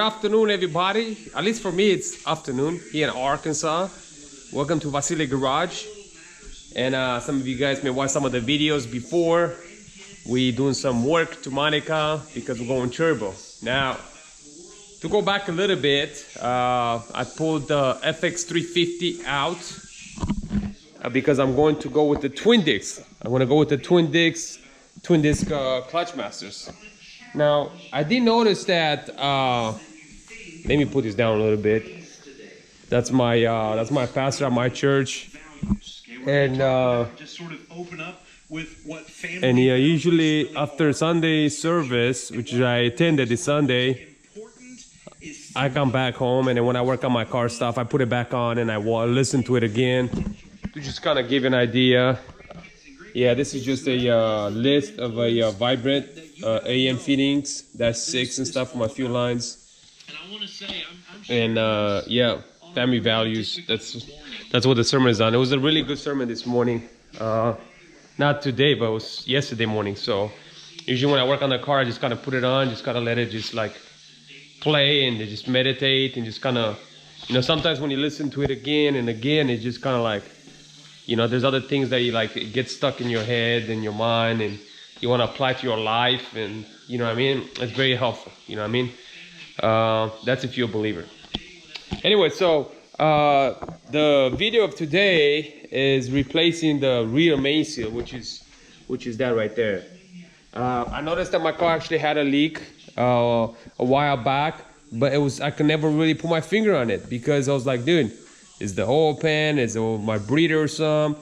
afternoon, everybody. At least for me, it's afternoon here in Arkansas. Welcome to Vasily Garage. And some of you guys may watch some of the videos before. We doing some work to Monica because we're going turbo. Now, to go back a little bit, I pulled the FX350 out because I'm going to go with the twin discs. I'm going to go with the twin disc clutch masters. Now, I did notice that, let me put this down a little bit. That's my pastor at my church. And usually after Sunday service, which I attended this Sunday, I come back home, and then when I work on my car stuff, I put it back on and I listen to it again to just kind of give an idea. Yeah, this is just a list of a vibrant AM fittings. That's 6 and stuff for my fuel lines. And yeah, family values. That's what the sermon is on. It was a really good sermon this morning. Not today, but it was yesterday morning. So usually when I work on the car, I just kind of put it on, just kind of let it just like play and just meditate and just kind of, you know, sometimes when you listen to it again and again, it's just kind of like, you know, there's other things that you like, it gets stuck in your head and your mind and you want to apply to your life, and you know what I mean? It's very helpful, you know what I mean? That's if you're a believer. Anyway, so the video of today is replacing the rear main seal, which is that right there. I noticed that my car actually had a leak a while back, but I could never really put my finger on it because I was like, dude, is the oil pan, is my breather or some?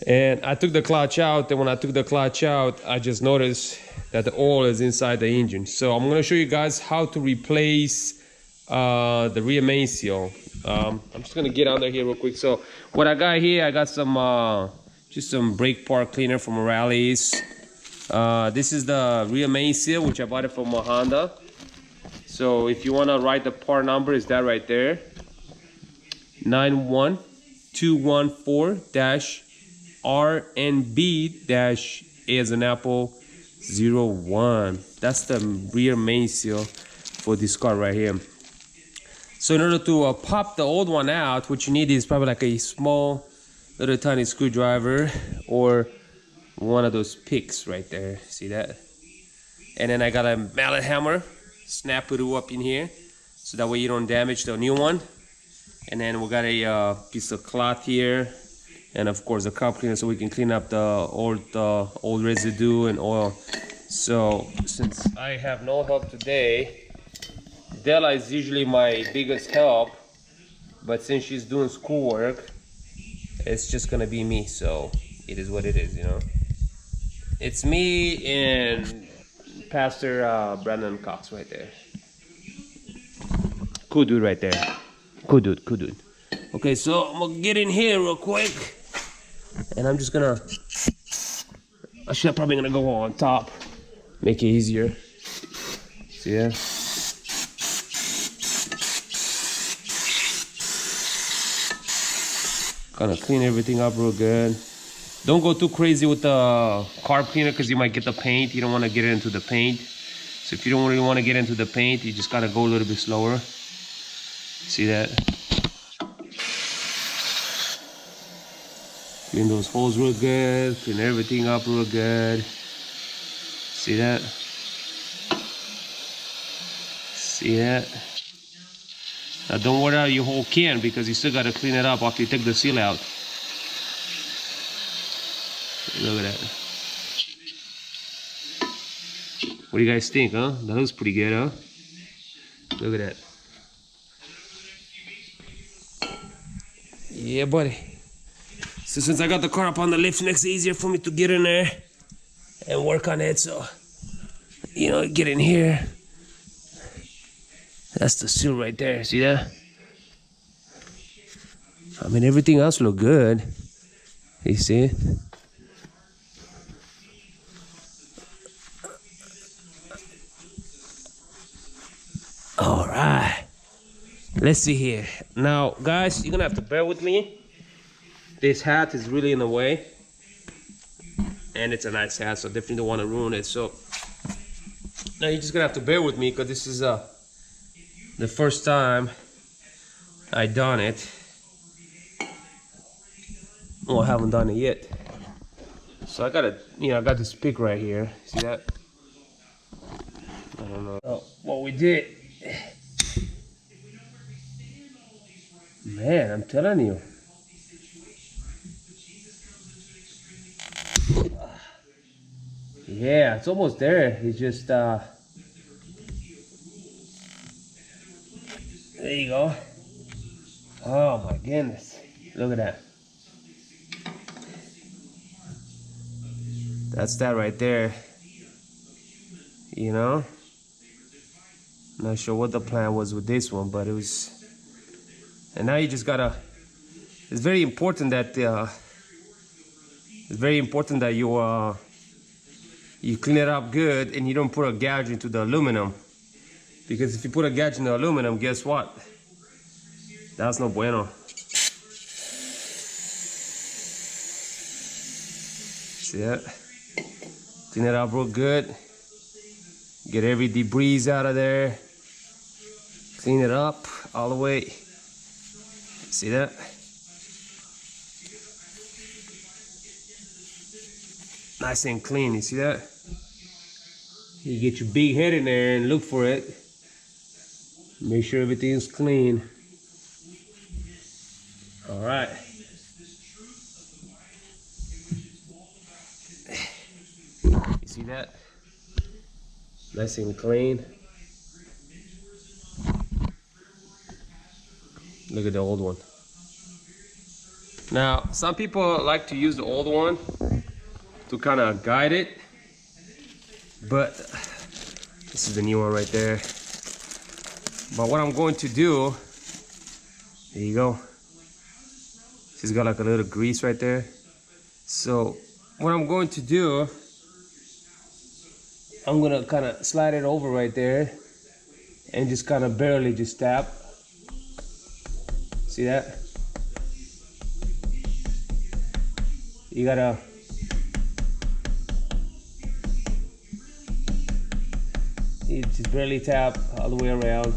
And I took the clutch out, and when I took the clutch out, I just noticed that the oil is inside the engine. So I'm gonna show you guys how to replace the rear main seal. I'm just gonna get under here real quick. So what I got here, I got some just some brake part cleaner from Rally's. This is the rear main seal, which I bought it from a Honda. So if you wanna write the part number, it's that right there. 91214-RNB-A as an apple 01. That's the rear main seal for this car right here. So in order to pop the old one out, what you need is probably like a small little tiny screwdriver or one of those picks right there. See that? And then I got a mallet hammer. Snap it up in here so that way you don't damage the new one. And then we got a piece of cloth here, and of course a cup cleaner so we can clean up the old residue and oil. So since I have no help today, Della is usually my biggest help, but since she's doing schoolwork, it's just gonna be me. So it is what it is, you know. It's me and Pastor Brandon Cox right there. Cool dude right there. Cool dude, cool dude. Okay, so I'm gonna get in here real quick, and I'm just gonna, probably gonna go on top, make it easier. See that? Gonna clean everything up real good. Don't go too crazy with the carb cleaner because you might get the paint. You don't want to get it into the paint. So if you don't really want to get into the paint, you just gotta go a little bit slower. See that? Clean those holes real good. Clean everything up real good. See that? See that? Now don't wear out your whole can because you still got to clean it up after you take the seal out. Look at that. What do you guys think, huh? That looks pretty good, huh? Look at that. Yeah, buddy. So since I got the car up on the lift, makes it easier for me to get in there and work on it. So, you know, get in here. That's the seal right there. See that? I mean, everything else look good. You see it? All right. Let's see here. Now, guys, you're gonna have to bear with me. This hat is really in the way. And it's a nice hat, so definitely don't want to ruin it. So now you're just gonna have to bear with me because this is the first time I done it. Well, I haven't done it yet. So I got I got this pick right here. See that? I don't know. Oh, what we did. Man, I'm telling you. Yeah, it's almost there. It's just there you go. Oh my goodness. Look at that. That's that right there. You know? Not sure what the plan was with this one, but it was. And now you just gotta. It's very important that you clean it up good and you don't put a gouge into the aluminum. Because if you put a gouge in the aluminum, guess what? That's no bueno. See that? Clean it up real good. Get every debris out of there. Clean it up all the way. See that? Nice and clean, you see that? You get your big head in there and look for it. Make sure everything's clean. All right. You see that? Nice and clean. Look at the old one. Now, some people like to use the old one to kind of guide it, but this is the new one right there. But what I'm going to do, there you go. She's got like a little grease right there. So what I'm going to do, I'm gonna kind of slide it over right there and just kind of barely just tap. See that? You gotta you just barely tap all the way around.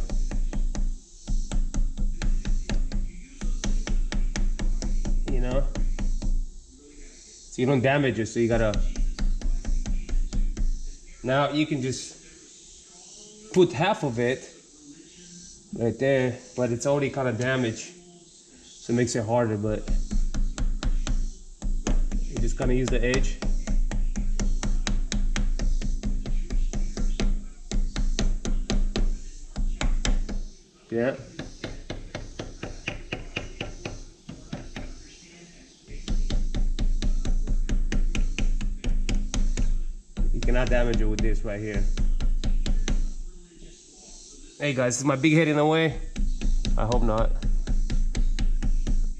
You know? So you don't damage it, so you gotta. Now you can just put half of it right there, but it's already kind of damaged. So it makes it harder, but you just kind of use the edge. Yeah. You cannot damage it with this right here. Hey guys, is my big head in the way? I hope not.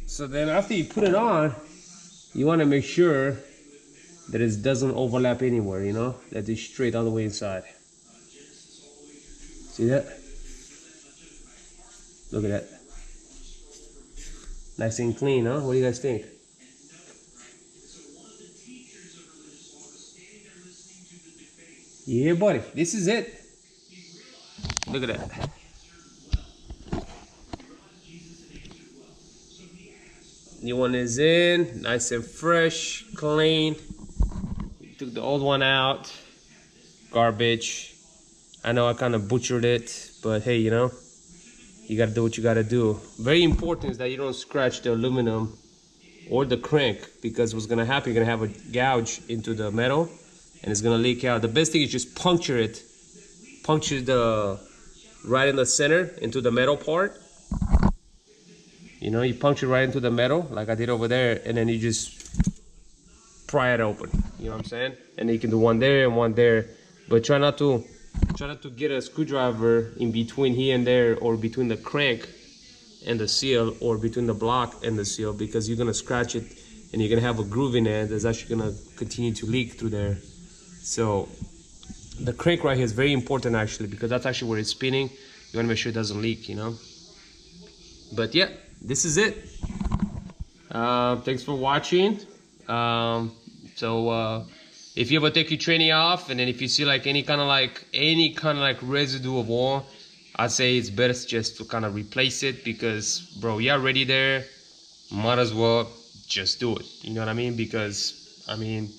So then after you put it on, you want to make sure that it doesn't overlap anywhere, you know? That it's straight all the way inside. See that? Look at that. Nice and clean, huh? What do you guys think? Yeah, buddy. This is it. Look at that. New one is in. Nice and fresh. Clean. Took the old one out. Garbage. I know I kind of butchered it, but hey, you know, you gotta do what you gotta do. Very important is that you don't scratch the aluminum or the crank, because what's gonna happen, you're gonna have a gouge into the metal and it's gonna leak out. The best thing is just puncture it. Puncture the right in the center into the metal part. You know, you puncture right into the metal like I did over there, and then you just pry it open. You know what I'm saying? And you can do one there and one there, but try not to get a screwdriver in between here and there, or between the crank and the seal, or between the block and the seal, because you're gonna scratch it and you're gonna have a groove in it that's actually gonna continue to leak through there. So the crank right here is very important actually, because that's actually where it's spinning. You wanna make sure it doesn't leak, you know? But yeah, this is it. Thanks for watching. If you ever take your tranny off, and then if you see like any kind of like residue of oil, I'd say it's best just to kind of replace it, because bro, you're already there, might as well just do it, you know what I mean? Because I mean,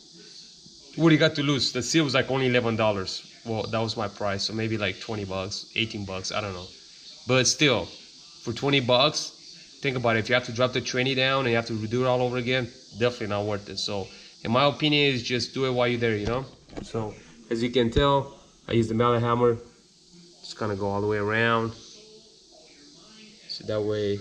what do you got to lose? The seal was like only $11. Well, that was my price, so maybe like 20 bucks, 18 bucks, I don't know. But still, for 20 bucks, think about it. If you have to drop the tranny down and you have to redo it all over again, definitely not worth it. So in my opinion, is just do it while you're there, you know? So as you can tell, I use the mallet hammer, just kind of go all the way around, so that way